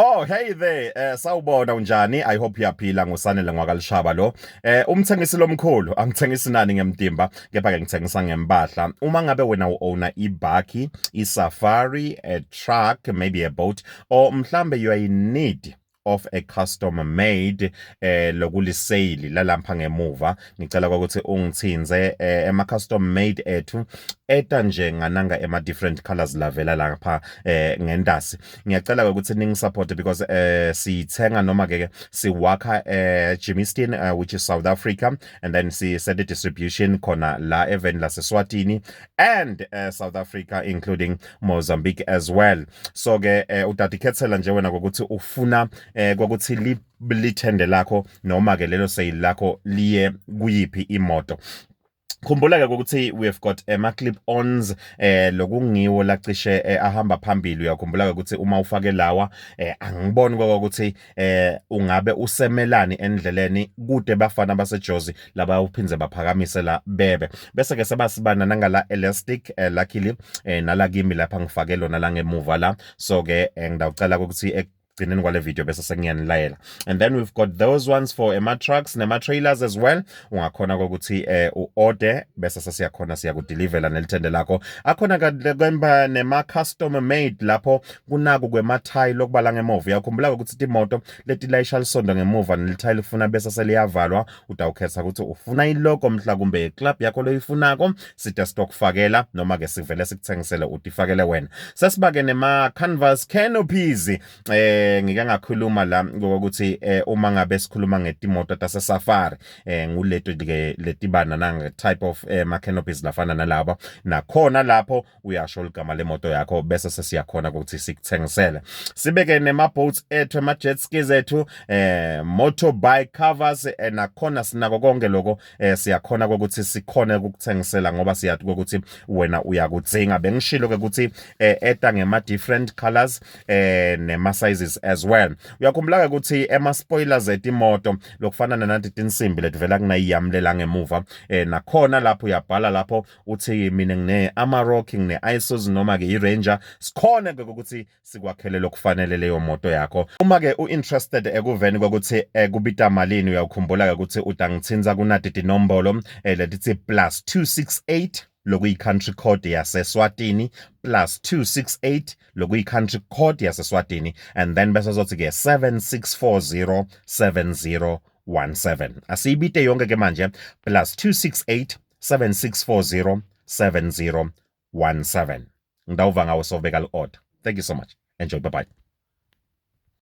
Oh, hey there. Sawubona unjani? I hope uyaphila ngusanele ngwakalishaba lo. Umthengisi lomkhulu, angithengisi nani ngemtimba, kepha ke ngithengisa ngempahla. Uma ngabe wena u-owner ibhaki, isafari, a truck, maybe a boat, or mhlambe you are in need of a custom made lokuliseyili lalampa ngemuva, ngicela ukuthi ungithinze ema custom made ethu eta nje ngananga ema different colors lavela lapha ngendasi. Ngiyacela ukuthi ningisupport because sithenga noma ke siwakha Germiston, which is South Africa, and then set the distribution khona la even laseSwatini and South Africa including Mozambique as well. So ke utatikhethela nje wena ukuthi ufuna kwakuthi lithende lakho noma ke lelo sale lakho liye kuyipi imoto. Khumbula-ke ukuthi we have got ama-clip-ons lokungiwo lacishe ahamba phambili. Uyakhumbula-ke ukuthi uma ufake lawa angiboni ukuthi ungabe usemelani endleleni kude bafana basejozi laba uphinze baphakamise la bebe bese-ke sebasibana nangala elastic luckily nala kimi lapha ngifake lona la ngemuva la. So-ke ngidawucela ukuthi ekugcineni kwale video bese sengiyanilayela. And then we've got those ones for ema-trucks nema-trailers as well. Ungakhona ukuthi u-order bese sesiyakhona siyakudelivela nelithende lakho. Akhona kwemba nema-custom made lapho kunako kwemathayi lokubala ngemuva. Uyakhumbula ukuthi imoto letilayisha lisonto ngemuva nelithayi lifuna bese seliyavalwa, utawukhetha ukuthi ufuna ilogo mhla kumbe iclub yakho loyifunako, side stokufakela noma ke sivele sikuthengisele utifakele wena. Sesibake nema-canvas canopies. Ngike ngakhuluma la ngokuthi uma ngabe sikhuluma ngetimoto tasesafari nguleto ke letibana nanga type of canopies lafana nalabo, nakhona lapho uyasho igama lemoto yakho bese sesiyakhona ukuthi sikuthengisele. Sibeke nema-boats ethu, ama-jet skis ethu, motorbike covers, nakhona sinako konke lokho siyakhona ukuthi sikhone ukukuthengisela ngoba siyathi ukuthi wena uyakudzinga. Bengishilo ke ukuthi eta ngema different colors nema sizes as well. Uyakhumbula ukuthi ema-spoilers etimoto lokufana nanathi tinsimbi letivela kunayiyamlela ngemuva nakhona lapho uyabhala lapho uthi mina ngine Amarok, ngine Isos noma ke iRanger, sikhona ke ukuthi sikwakhele lokufanele leyo moto yakho. Uma ke u-interested ekuveni kokuthi kubita malini, uyakhumbula ke ukuthi utangithinza kunati tinombolo letithi +268 lokuyi-country code yaseSwatini, +268 lokuyi-country code yaseSwatini, and then bese zothi ke 76407017. Asiyibite yonke ke manje, +268 76407017. Ngidawuva ngawe soveka li-order. Thank you so much. Enjoy. Bye-bye.